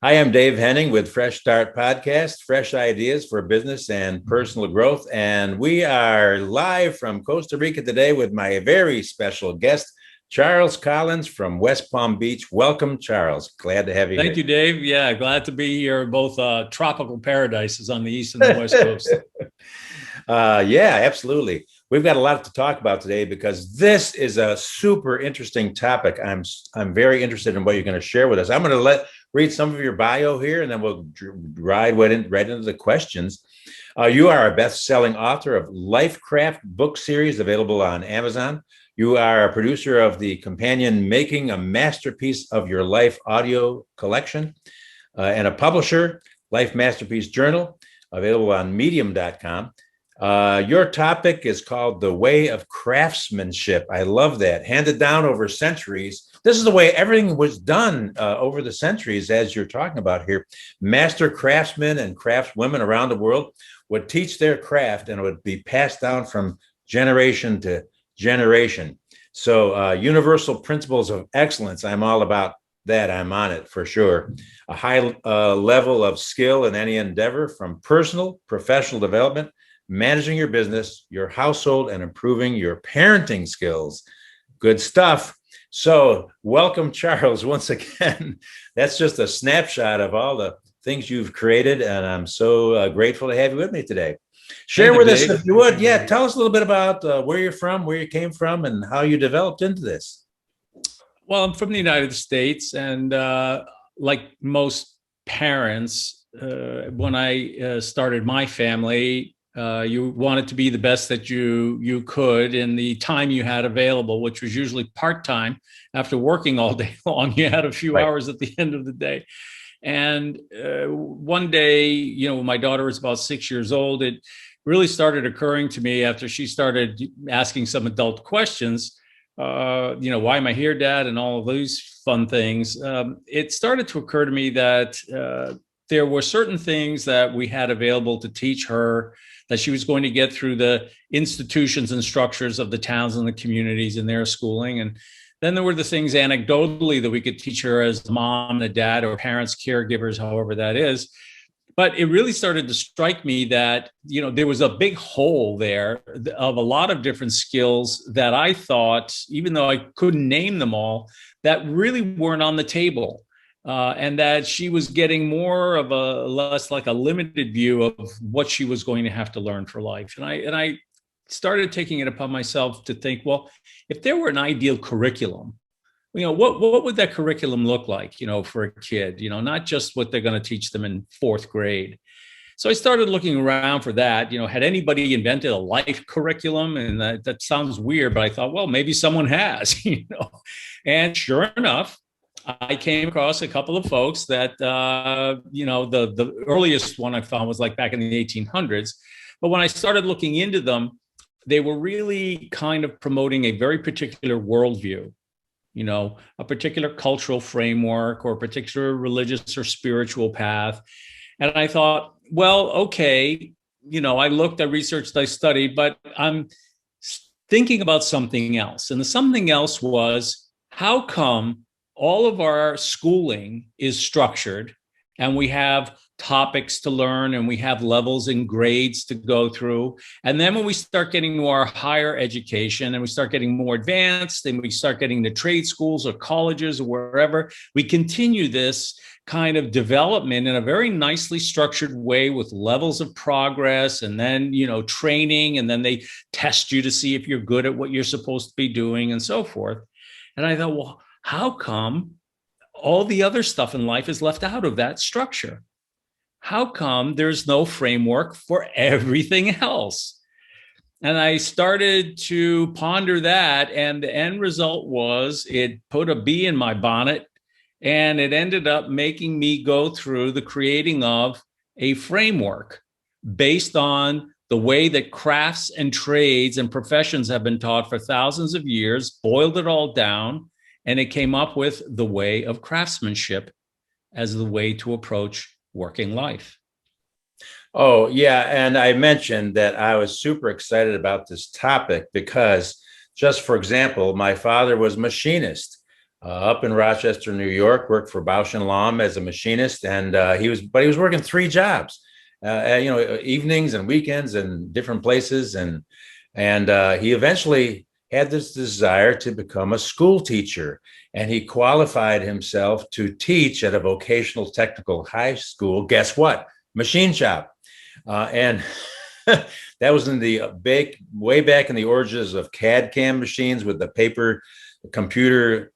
Hi, I'm Dave Henning with Fresh Start Podcast, fresh ideas for business and personal growth. And we are live from Costa Rica today with my very special guest, Charles Collins from West Palm Beach. Welcome, Charles. Glad to have you Thank here. you, Dave. Yeah, glad to be here. Both tropical paradises on the east and the west coast. Yeah, absolutely. We've got a lot to talk about today because this is a super interesting topic. I'm very interested in what you're going to share with us. I'm going to read some of your bio here, and then we'll ride right into the questions. You are a best-selling author of Lifecraft book series available on Amazon. You are a producer of the companion Making a Masterpiece of Your Life audio collection, and a publisher, Life Masterpiece Journal, available on medium.com. Your topic is called The Way of Craftsmanship. I love that. Handed down over centuries. This is the way everything was done over the centuries, as you're talking about here. Master craftsmen and craftswomen around the world would teach their craft, and it would be passed down from generation to generation. So universal principles of excellence, I'm all about that. I'm on it for sure. A high level of skill in any endeavor, from personal, professional development, managing your business, your household, and improving your parenting skills. Good stuff. So welcome, Charles, once again. That's just a snapshot of all the things you've created, and I'm so grateful to have you with me today. Share with us, if you would. Yeah, tell us a little bit about where you're from, where you came from, and how you developed into this. Well, I'm from the United States, and like most parents, when I started my family, you wanted to be the best that you could in the time you had available, which was usually part-time. After working all day long, you had a few hours at the end of the day. And one day, when my daughter was about 6 years old, it really started occurring to me after she started asking some adult questions. Why am I here, Dad? And all of these fun things. It started to occur to me that there were certain things that we had available to teach her, that she was going to get through the institutions and structures of the towns and the communities in their schooling. And then there were the things anecdotally that we could teach her as a mom and a dad, or parents, caregivers, however that is. But it really started to strike me that, there was a big hole there of a lot of different skills that I thought, even though I couldn't name them all, that really weren't on the table. And that she was getting more of a less like a limited view of what she was going to have to learn for life. And I started taking it upon myself to think, well, if there were an ideal curriculum, what would that curriculum look like, for a kid, not just what they're going to teach them in fourth grade. So I started looking around for that. Had anybody invented a life curriculum? And that sounds weird, but I thought, well, maybe someone has, And sure enough, I came across a couple of folks that, the earliest one I found was like back in the 1800s. But when I started looking into them, they were really kind of promoting a very particular worldview, a particular cultural framework or a particular religious or spiritual path. And I thought, well, okay, I researched, I studied, but I'm thinking about something else. And the something else was, how come all of our schooling is structured and we have topics to learn and we have levels and grades to go through? And then when we start getting to our higher education and we start getting more advanced and we start getting to trade schools or colleges or wherever, we continue this kind of development in a very nicely structured way with levels of progress and then, training, and then they test you to see if you're good at what you're supposed to be doing and so forth. And I thought, well, how come all the other stuff in life is left out of that structure? How come there's no framework for everything else? And I started to ponder that, and the end result was it put a bee in my bonnet, and it ended up making me go through the creating of a framework based on the way that crafts and trades and professions have been taught for thousands of years, boiled it all down, and it came up with the way of craftsmanship as the way to approach working life. Oh, yeah. And I mentioned that I was super excited about this topic because, just for example, my father was a machinist. up in Rochester, New York, worked for Bausch and Lomb as a machinist, and he was working three jobs, evenings and weekends and different places, and he eventually had this desire to become a school teacher, and he qualified himself to teach at a vocational technical high school. Guess what? Machine shop, and that was in the way back in the origins of CAD CAM machines with the paper computer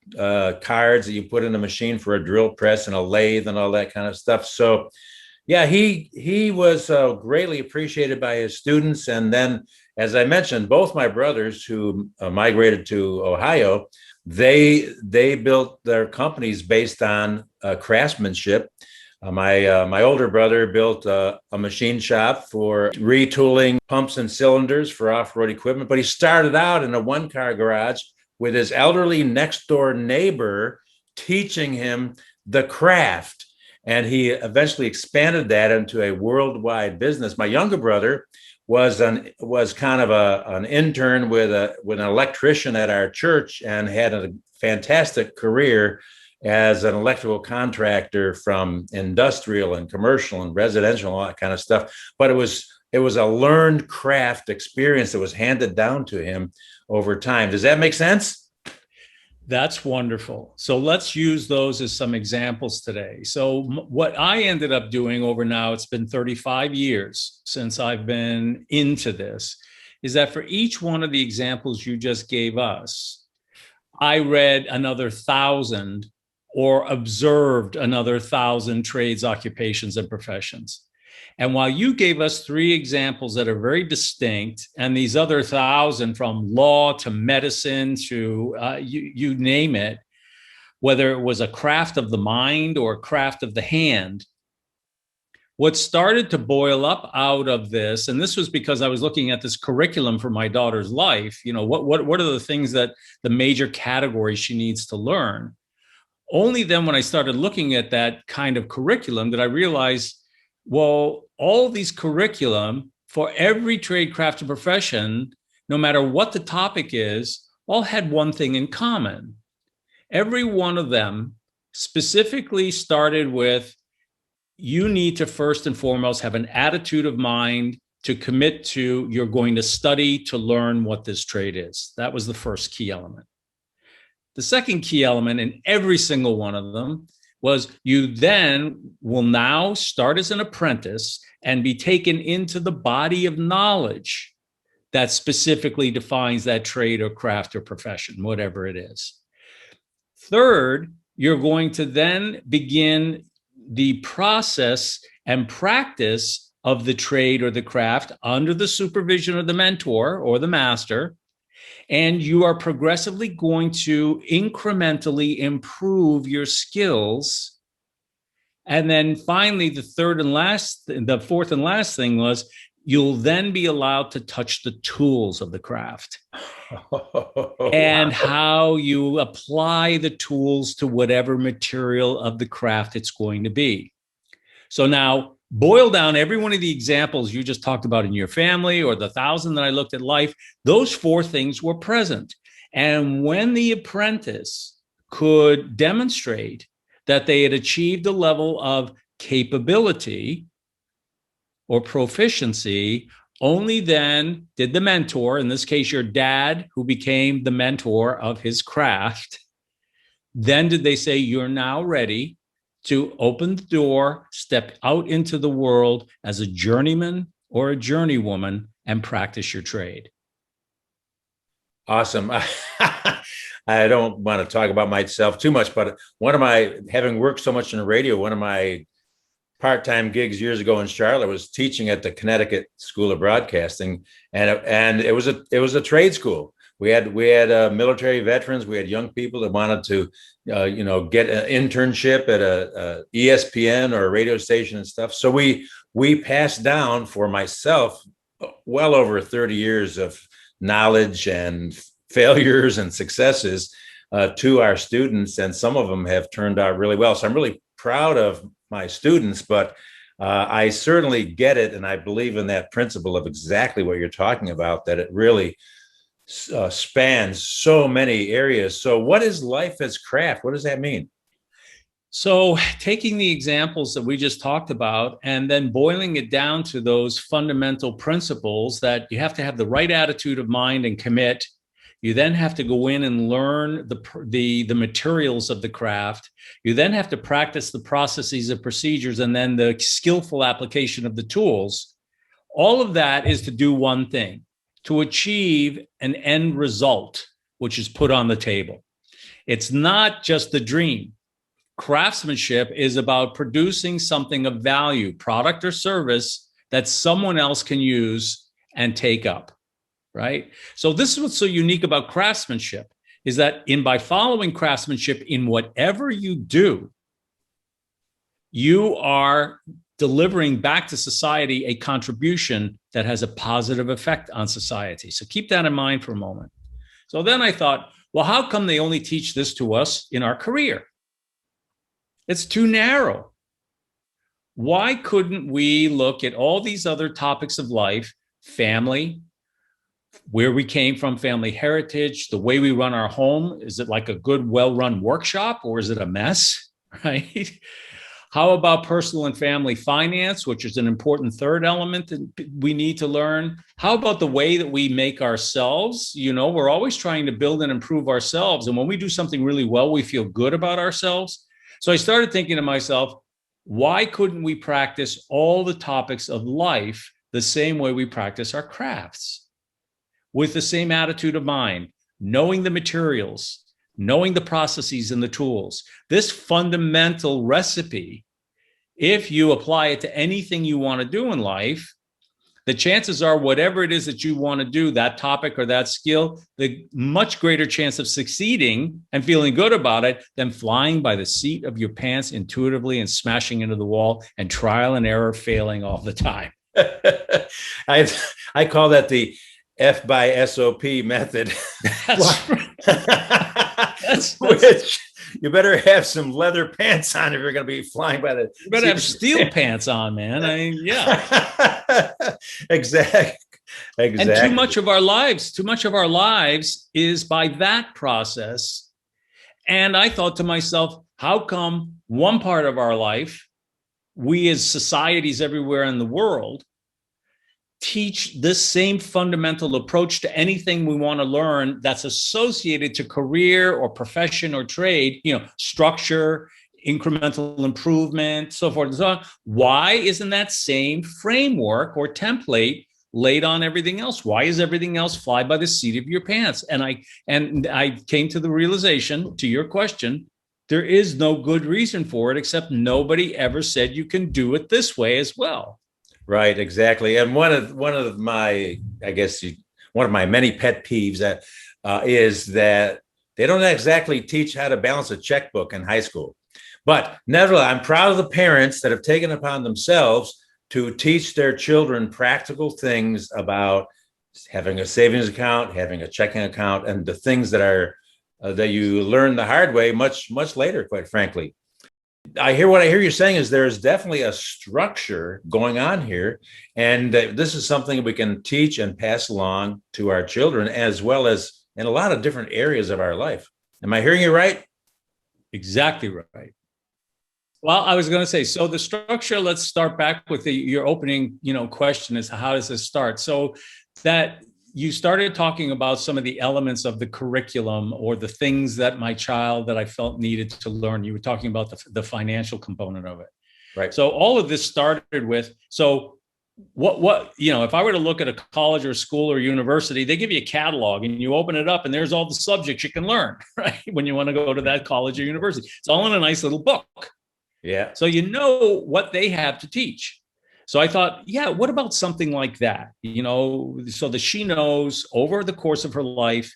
cards that you put in a machine for a drill press and a lathe and all that kind of stuff. So yeah, he was greatly appreciated by his students. And then, as I mentioned, both my brothers who migrated to Ohio, they built their companies based on craftsmanship. My older brother built a machine shop for retooling pumps and cylinders for off-road equipment, but he started out in a one-car garage with his elderly next door neighbor teaching him the craft. And he eventually expanded that into a worldwide business. My younger brother was kind of an intern with an electrician at our church and had a fantastic career as an electrical contractor from industrial and commercial and residential and all that kind of stuff. But it was a learned craft experience that was handed down to him over time. Does that make sense? That's wonderful. So let's use those as some examples today. So what I ended up doing over now, it's been 35 years since I've been into this, is that for each one of the examples you just gave us, I read another 1,000 or observed another 1,000 trades, occupations, and professions. And while you gave us 3 examples that are very distinct, and these other 1,000 from law to medicine to you name it, whether it was a craft of the mind or a craft of the hand, what started to boil up out of this, and this was because I was looking at this curriculum for my daughter's life, what are the things that the major categories she needs to learn? Only then when I started looking at that kind of curriculum did I realize, well, all these curriculum for every trade, craft, and profession, no matter what the topic is, all had one thing in common. Every one of them specifically started with, you need to first and foremost have an attitude of mind to commit to, you're going to study to learn what this trade is. That was the first key element. The second key element in every single one of them was you then will now start as an apprentice and be taken into the body of knowledge that specifically defines that trade or craft or profession, whatever it is. Third, you're going to then begin the process and practice of the trade or the craft under the supervision of the mentor or the master. And you are progressively going to incrementally improve your skills. And then finally, the fourth and last thing was, you'll then be allowed to touch the tools of the craft and how you apply the tools to whatever material of the craft it's going to be. So now, boil down every one of the examples you just talked about in your family or the 1,000 that I looked at life, those 4 things were present. And when the apprentice could demonstrate that they had achieved a level of capability or proficiency, only then did the mentor, in this case, your dad, who became the mentor of his craft, then did they say, you're now ready to open the door, step out into the world as a journeyman or a journeywoman and practice your trade. Awesome. I don't want to talk about myself too much, but having worked so much in radio, one of my part-time gigs years ago in Charlotte was teaching at the Connecticut School of Broadcasting, and it was a trade school. We had military veterans. We had young people that wanted to, get an internship at a ESPN or a radio station and stuff. So we passed down for myself well over 30 years of knowledge and failures and successes to our students, and some of them have turned out really well. So I'm really proud of my students, but I certainly get it, and I believe in that principle of exactly what you're talking about. That it really spans so many areas. So, what is life as craft? What does that mean? So, taking the examples that we just talked about and then boiling it down to those fundamental principles that you have to have the right attitude of mind and commit. You then have to go in and learn the materials of the craft. You then have to practice the processes and procedures and then the skillful application of the tools. All of that is to do one thing, to achieve an end result, which is put on the table. It's not just the dream. Craftsmanship is about producing something of value, product or service that someone else can use and take up, right? So this is what's so unique about craftsmanship is that by following craftsmanship in whatever you do, you are delivering back to society a contribution that has a positive effect on society. So keep that in mind for a moment. So then I thought, well, how come they only teach this to us in our career? It's too narrow. Why couldn't we look at all these other topics of life, family, where we came from, family heritage, the way we run our home? Is it like a good, well-run workshop or is it a mess, right? How about personal and family finance, which is an important third element that we need to learn? How about the way that we make ourselves? You know, we're always trying to build and improve ourselves. And when we do something really well, we feel good about ourselves. So I started thinking to myself, why couldn't we practice all the topics of life the same way we practice our crafts? With the same attitude of mind, knowing the materials, knowing the processes and the tools. This fundamental recipe, if you apply it to anything you want to do in life, the chances are whatever it is that you want to do, that topic or that skill, the much greater chance of succeeding and feeling good about it than flying by the seat of your pants intuitively and smashing into the wall and trial and error failing all the time. I call that the F by SOP method. That's right. Which you better have some leather pants on if you're going to be flying by the. You better have steel pants on, man. I mean, yeah. Exactly. And too much of our lives is by that process. And I thought to myself, how come one part of our life, we as societies everywhere in the world, teach this same fundamental approach to anything we want to learn that's associated to career or profession or trade, you know, structure, incremental improvement, so forth and so on. Why isn't that same framework or template laid on everything else? Why is everything else fly by the seat of your pants? And I came to the realization, to your question, there is no good reason for it, except nobody ever said you can do it this way as well. Right, exactly. And one of my, one of my many pet peeves that is that they don't exactly teach how to balance a checkbook in high school. But nevertheless, I'm proud of the parents that have taken upon themselves to teach their children practical things about having a savings account, having a checking account, and the things that are that you learn the hard way much later, quite frankly. What I hear you saying is there's definitely a structure going on here, and this is something we can teach and pass along to our children, as well as in a lot of different areas of our life. Am I hearing you right? Exactly right. Well, I was going to say, so the structure, let's start back with your opening, question is how does this start? So that you started talking about some of the elements of the curriculum or the things that my child that I felt needed to learn. You were talking about the financial component of it. Right. So all of this started with, so what, if I were to look at a college or school or university, they give you a catalog and you open it up and there's all the subjects you can learn, right? When you want to go to that college or university, it's all in a nice little book. Yeah. So you know what they have to teach. So I thought, yeah, what about something like that? So that she knows over the course of her life,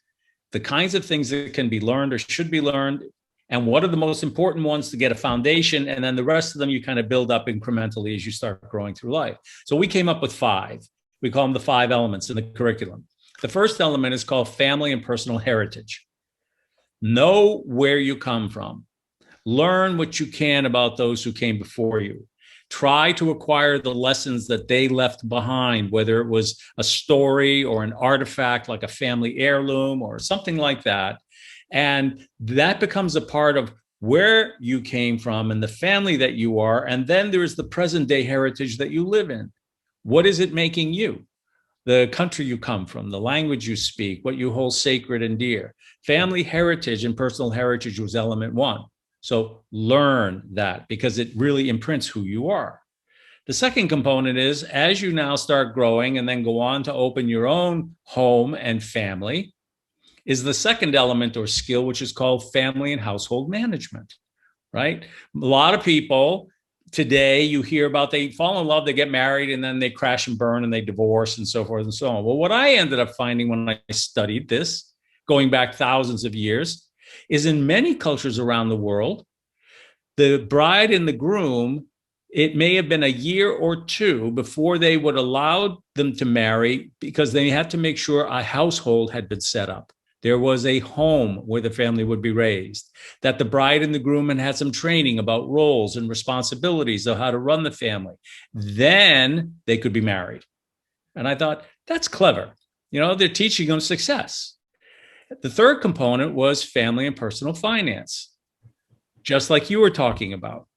the kinds of things that can be learned or should be learned, and what are the most important ones to get a foundation. And then the rest of them, you kind of build up incrementally as you start growing through life. So we came up with 5. We call them the 5 elements in the curriculum. The first element is called family and personal heritage. Know where you come from. Learn what you can about those who came before you. try to acquire the lessons that they left behind, whether it was a story or an artifact like a family heirloom or something like that. And that becomes a part of where you came from and the family that you are. And then there's the present day heritage that you live in. What is it making you? The country you come from, the language you speak, what you hold sacred and dear. Family heritage and personal heritage was element one. So learn that because it really imprints who you are. The second component is as you now start growing and then go on to open your own home and family, is the second element or skill, which is called family and household management, right? A lot of people today, you hear about they fall in love, they get married, and then they crash and burn and they divorce and so forth and so on. Well, what I ended up finding when I studied this, going back thousands of years, is in many cultures around the world, the bride and the groom, it may have been a year or two before they would allow them to marry because they had to make sure a household had been set up. There was a home where the family would be raised, that the bride and the groom had some training about roles and responsibilities of how to run the family. Then they could be married. And I thought, that's clever. You know, they're teaching them success. The third component was family and personal finance, just like you were talking about.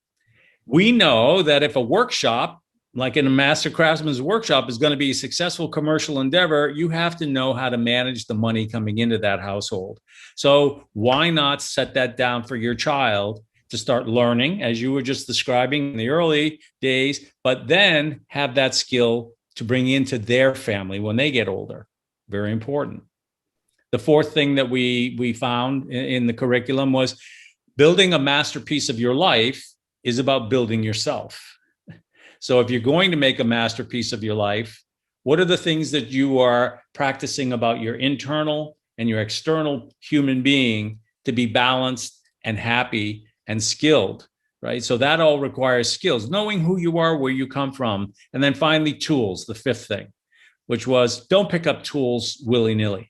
We know that if a workshop, like in a master craftsman's workshop, is going to be a successful commercial endeavor, you have to know how to manage the money coming into that household. So why not set that down for your child to start learning, as you were just describing in the early days, but then have that skill to bring into their family when they get older. Very important. The fourth thing that we found in the curriculum was building a masterpiece of your life is about building yourself. So if you're going to make a masterpiece of your life, what are the things that you are practicing about your internal and your external human being to be balanced and happy and skilled, right? So that all requires skills, knowing who you are, where you come from. And then finally, tools, the fifth thing, which was don't pick up tools willy-nilly.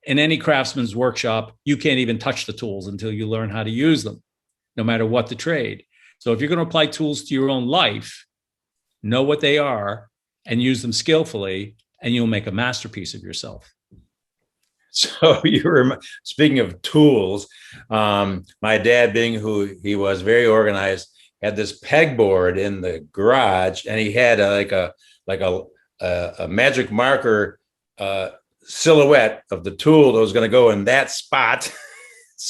In any craftsman's workshop, you can't even touch the tools until you learn how to use them, no matter what the trade. So if you're going to apply tools to your own life, know what they are and use them skillfully, and you'll make a masterpiece of yourself. So you were speaking of tools. My dad, being who he was, very organized, had this pegboard in the garage, and he had a magic marker silhouette of the tool that was going to go in that spot.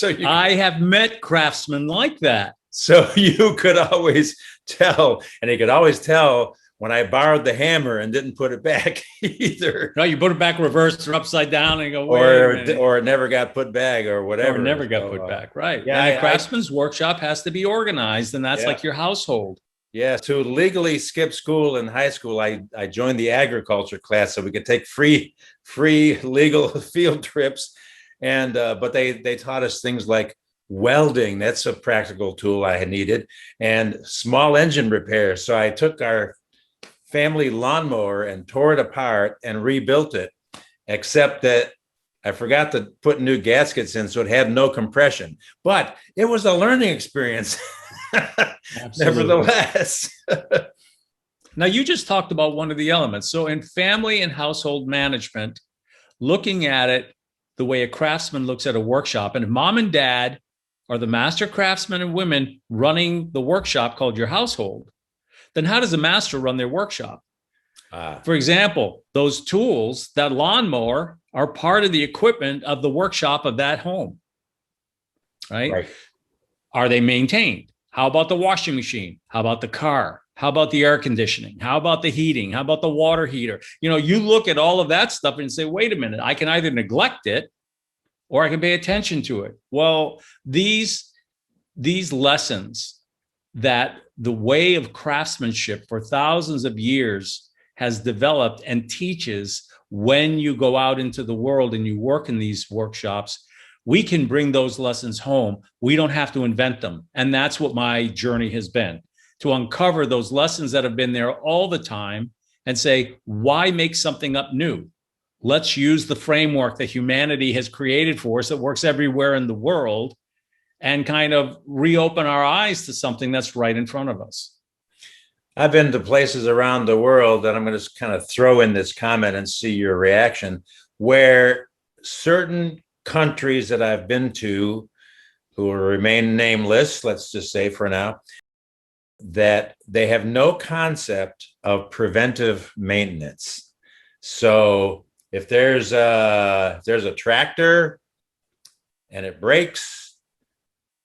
I have met craftsmen like that. So you could always tell, and he could always tell when I borrowed the hammer and didn't put it back either. No, you put it back reversed or upside down and go, or it never got put back or whatever. Or never got put back, right. Yeah, and a craftsman's workshop has to be organized, and that's like your household. Yeah, to legally skip school in high school, I joined the agriculture class so we could take free legal field trips. And but they taught us things like welding. That's a practical tool I had needed, and small engine repairs. So I took our family lawnmower and tore it apart and rebuilt it, except that I forgot to put new gaskets in, so it had no compression. But it was a learning experience, nevertheless. Now, you just talked about one of the elements. So in family and household management, looking at it the way a craftsman looks at a workshop, and if mom and dad are the master craftsmen and women running the workshop called your household, then how does a master run their workshop? For example, those tools, that lawnmower, are part of the equipment of the workshop of that home, right? Are they maintained? How about the washing machine? How about the car? How about the air conditioning? How about the heating? How about the water heater? You know, you look at all of that stuff and say, wait a minute, I can either neglect it or I can pay attention to it. Well, these lessons that the way of craftsmanship for thousands of years has developed and teaches when you go out into the world and you work in these workshops, we can bring those lessons home. We don't have to invent them. And that's what my journey has been, to uncover those lessons that have been there all the time and say, why make something up new? Let's use the framework that humanity has created for us that works everywhere in the world and kind of reopen our eyes to something that's right in front of us. I've been to places around the world that I'm going to kind of throw in this comment and see your reaction, where certain countries that I've been to, who will remain nameless, let's just say for now, that they have no concept of preventive maintenance. So if there's a tractor and it breaks,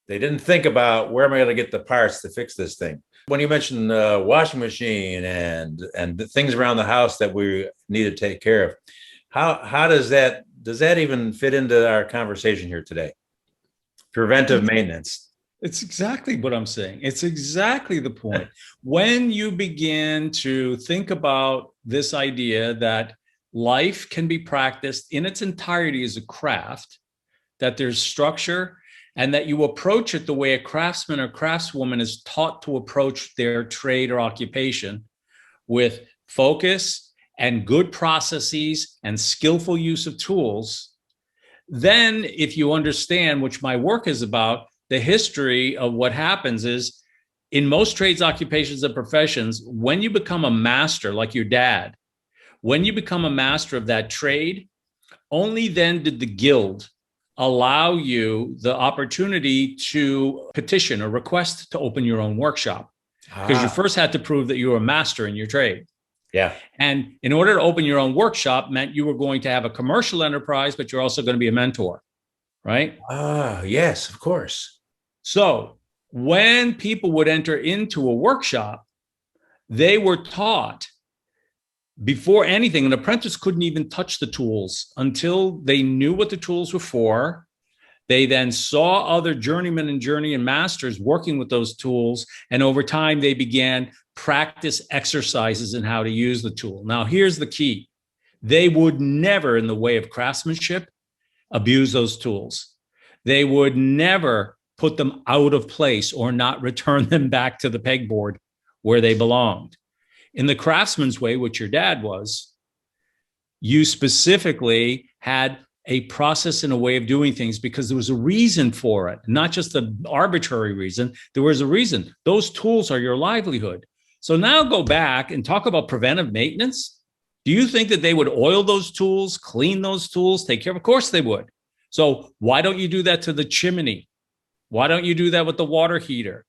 they didn't think about where am I going to get the parts to fix this thing. When you mentioned the washing machine and the things around the house that we need to take care of, how does that even fit into our conversation here today? Preventive maintenance. It's exactly what I'm saying. It's exactly the point. When you begin to think about this idea that life can be practiced in its entirety as a craft, that there's structure, and that you approach it the way a craftsman or craftswoman is taught to approach their trade or occupation, with focus and good processes and skillful use of tools, then if you understand, which my work is about, the history of what happens is, in most trades, occupations, and professions, when you become a master, like your dad, when you become a master of that trade, only then did the guild allow you the opportunity to petition or request to open your own workshop, because you first had to prove that you were a master in your trade. Yeah. And in order to open your own workshop meant you were going to have a commercial enterprise, but you're also going to be a mentor, right? Yes, of course. So when people would enter into a workshop, they were taught before anything. An apprentice couldn't even touch the tools until they knew what the tools were for. They then saw other journeymen and journeyman masters working with those tools. And over time, they began practice exercises in how to use the tool. Now, here's the key. They would never, in the way of craftsmanship, abuse those tools. They would never put them out of place or not return them back to the pegboard where they belonged. In the craftsman's way, which your dad was, you specifically had a process and a way of doing things because there was a reason for it, not just an arbitrary reason. There was a reason. Those tools are your livelihood. So now go back and talk about preventive maintenance. Do you think that they would oil those tools, clean those tools, take care of? Of course they would. So why don't you do that to the chimney? Why don't you do that with the water heater?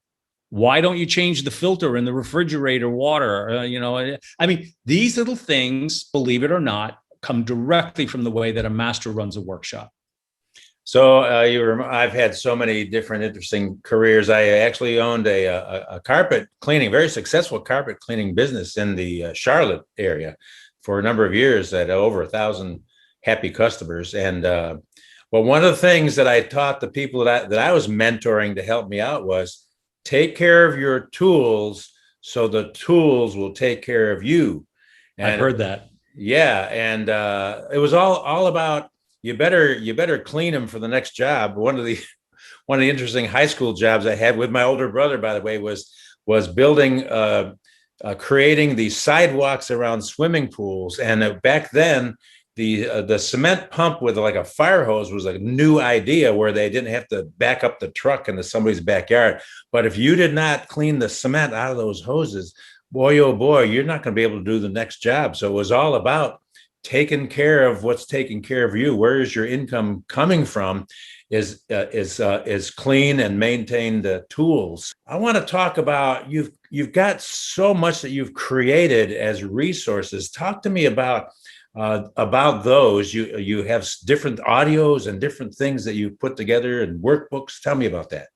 Why don't you change the filter in the refrigerator water? I mean, these little things, believe it or not, come directly from the way that a master runs a workshop. So I've had so many different interesting careers. I actually owned a carpet cleaning, very successful carpet cleaning business in the Charlotte area for a number of years. At over 1,000 happy customers. And well, one of the things that I taught the people that I was mentoring to help me out was take care of your tools so the tools will take care of you. And I've heard that. Yeah, and it was all about you better clean them for the next job. One of the interesting high school jobs I had with my older brother, by the way, was building creating the sidewalks around swimming pools. And back then, the cement pump with like a fire hose was a new idea where they didn't have to back up the truck into somebody's backyard. But if you did not clean the cement out of those hoses, boy, oh boy, you're not going to be able to do the next job. So it was all about taking care of what's taking care of you. Where is your income coming from? Is clean and maintained tools. I want to talk about you've got so much that you've created as resources. Talk to me about those. You have different audios and different things that you put together and workbooks. Tell me about that.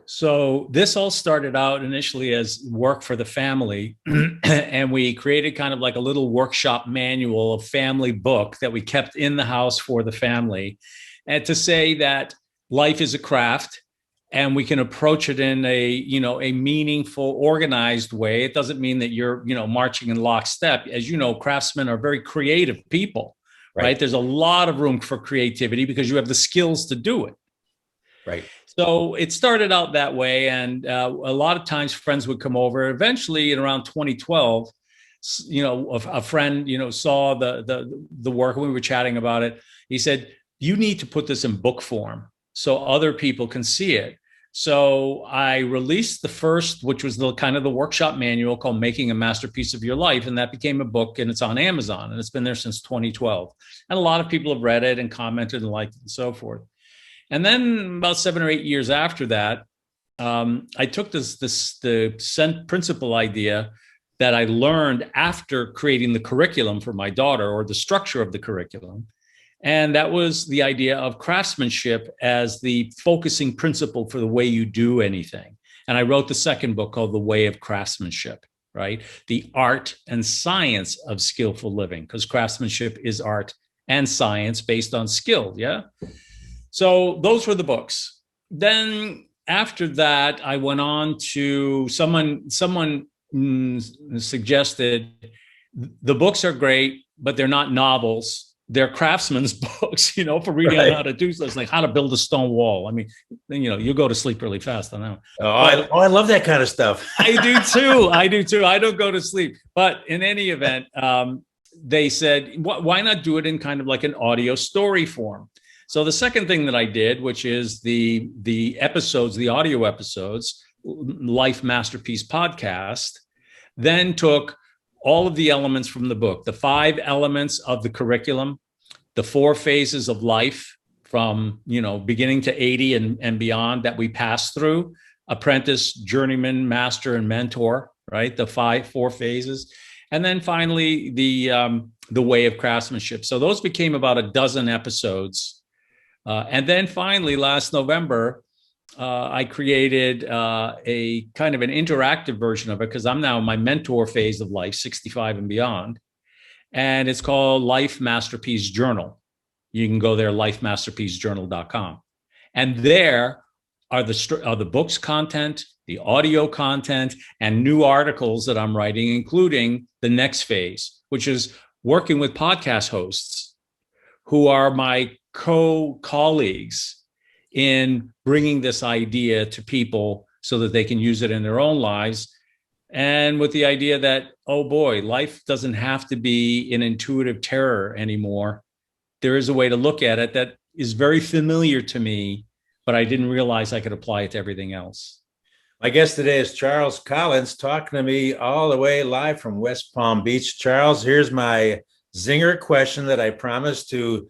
So this all started out initially as work for the family, and we created kind of like a little workshop manual, a family book that we kept in the house for the family, and to say that life is a craft and we can approach it in a meaningful, organized way. It doesn't mean that you're marching in lockstep. As you know, craftsmen are very creative people, right? There's a lot of room for creativity because you have the skills to do it. Right. So it started out that way. And a lot of times friends would come over. Eventually in around 2012, a friend, saw the work and we were chatting about it. He said, you need to put this in book form so other people can see it. So I released the first, which was the kind of the workshop manual called Making a Masterpiece of Your Life. And that became a book, and it's on Amazon, and it's been there since 2012. And a lot of people have read it and commented and liked it and so forth. And then about 7 or 8 years after that, I took the principle idea that I learned after creating the curriculum for my daughter, or the structure of the curriculum. And that was the idea of craftsmanship as the focusing principle for the way you do anything. And I wrote the second book called The Way of Craftsmanship, right? The art and science of skillful living, because craftsmanship is art and science based on skill. Yeah. So those were the books. Then after that, I went on to someone suggested the books are great, but they're not novels. They're craftsmen's books, for reading on how to do stuff, like how to build a stone wall. I mean, you go to sleep really fast on that. I love that kind of stuff. I do too. I don't go to sleep. But in any event, they said, why not do it in kind of like an audio story form? So the second thing that I did, which is the episodes, the audio episodes, Life Masterpiece Podcast, then took all of the elements from the book, the 5 elements of the curriculum, the 4 phases of life from, beginning to 80 and beyond that we pass through: apprentice, journeyman, master, and mentor, right? The 4 phases. And then finally, the way of craftsmanship. So those became about a dozen episodes. And then finally, last November, I created a kind of an interactive version of it, because I'm now in my mentor phase of life, 65 and beyond. And it's called Life Masterpiece Journal. You can go there, lifemasterpiecejournal.com. And there are the book's content, the audio content, and new articles that I'm writing, including the next phase, which is working with podcast hosts who are my colleagues in bringing this idea to people so that they can use it in their own lives. And with the idea that, oh boy, life doesn't have to be an intuitive terror anymore. There is a way to look at it that is very familiar to me, but I didn't realize I could apply it to everything else. My guest today is Charles Collins, talking to me all the way live from West Palm Beach. Charles, here's my zinger question that I promised to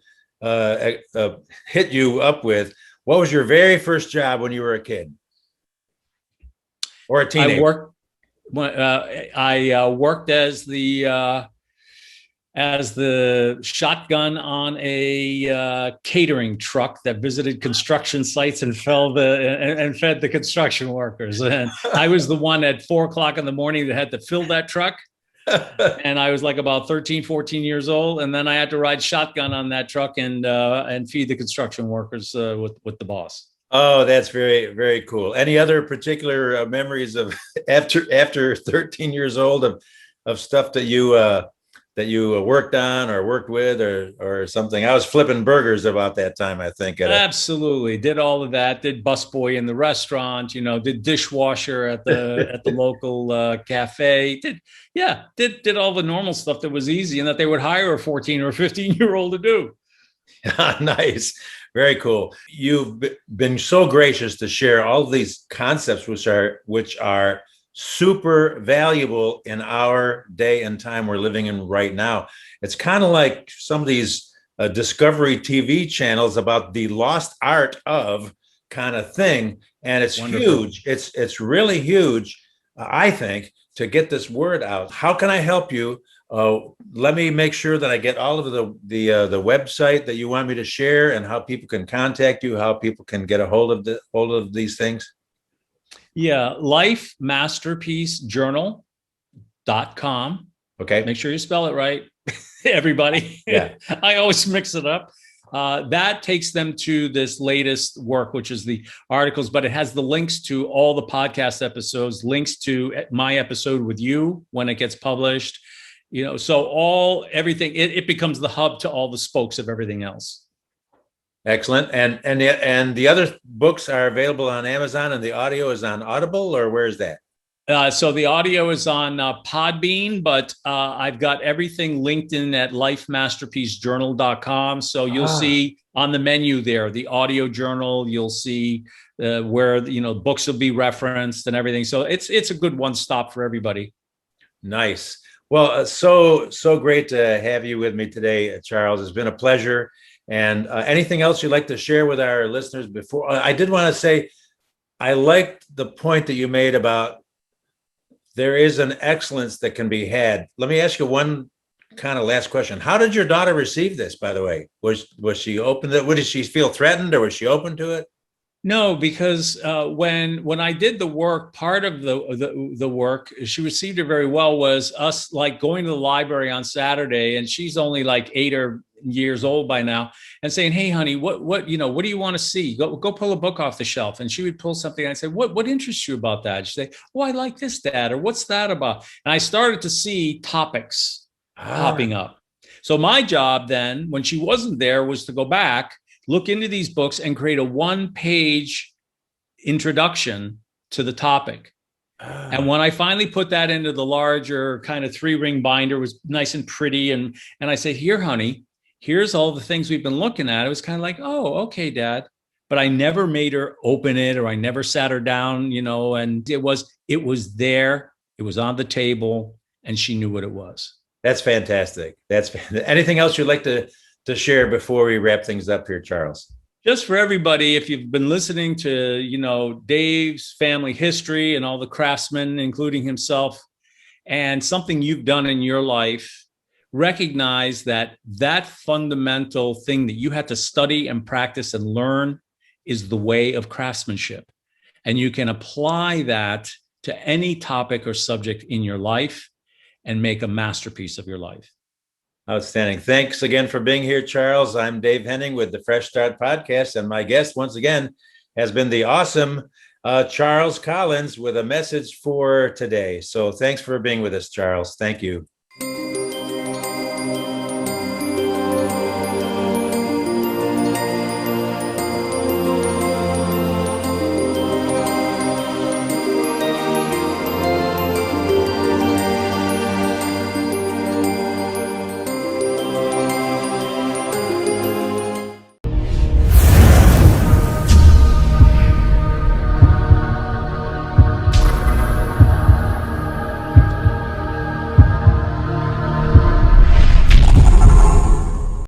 hit you up with. What was your very first job when you were a kid or a teenager? I worked as the shotgun on a catering truck that visited construction sites and fed the construction workers. And I was the one at 4:00 in the morning that had to fill that truck. And I was like about 13, 14 years old. And then I had to ride shotgun on that truck and feed the construction workers with the boss. Oh, that's very, very cool. Any other particular memories of after 13 years old of stuff that you worked on or worked with or something? I was flipping burgers about that time, I think. Absolutely. Did all of that. Did busboy in the restaurant, did dishwasher at the local cafe. Did all the normal stuff that was easy and that they would hire a 14 or 15-year-old to do. Nice. Very cool. You've been so gracious to share all of these concepts, which are super valuable in our day and time we're living in right now. It's kind of like some of these Discovery TV channels about the lost art of kind of thing. And it's wonderful. Huge. It's really huge, I think, to get this word out. How can I help you? Let me make sure that I get all of the website that you want me to share and how people can contact you, how people can get a hold of these things. Yeah, lifemasterpiecejournal.com. Okay. Make sure you spell it right, everybody. Yeah. I always mix it up. That takes them to this latest work, which is the articles, but it has the links to all the podcast episodes, links to my episode with you when it gets published. So everything, it becomes the hub to all the spokes of everything else. Excellent. And the other books are available on Amazon, and the audio is on Audible, or where is that? So the audio is on Podbean, but I've got everything linked in at lifemasterpiecejournal.com. So you'll Ah, see on the menu there, the audio journal, you'll see where, books will be referenced and everything. So it's a good one stop for everybody. nice. Well, so great to have you with me today, Charles. It's been a pleasure. And anything else you'd like to share with our listeners before? I did want to say I liked the point that you made about there is an excellence that can be had. Let me ask you one kind of last question. How did your daughter receive this, by the way? Was she open to it? Did she feel threatened or was she open to it? No, because when I did the work, part of the work she received it very well was us like going to the library on Saturday, and she's only like 8 years old by now, and saying, "Hey, honey, what what do you want to see? Go pull a book off the shelf." And she would pull something, and I said, "What interests you about that?" She'd say, "Oh, I like this, Dad," or "What's that about?" And I started to see topics Ah, popping up. So my job then, when she wasn't there, was to go back, look into these books and create a one-page introduction to the topic. And ah, when I finally put that into the larger kind of three-ring binder, it was nice and pretty. And I said, "Here, honey, here's all the things we've been looking at." It was kind of like, "Oh, okay, Dad." But I never made her open it, or I never sat her down, and it was there, it was on the table, and she knew what it was. that's fantastic. Anything else you'd like to share before we wrap things up here, Charles? Just for everybody, if you've been listening to, Dave's family history and all the craftsmen, including himself, and something you've done in your life, recognize that that fundamental thing that you had to study and practice and learn is the way of craftsmanship. And you can apply that to any topic or subject in your life and make a masterpiece of your life. Outstanding. Thanks again for being here, Charles. I'm Dave Henning with the Fresh Start Podcast, and my guest once again has been the awesome Charles Collins with a message for today. So thanks for being with us, Charles. Thank you.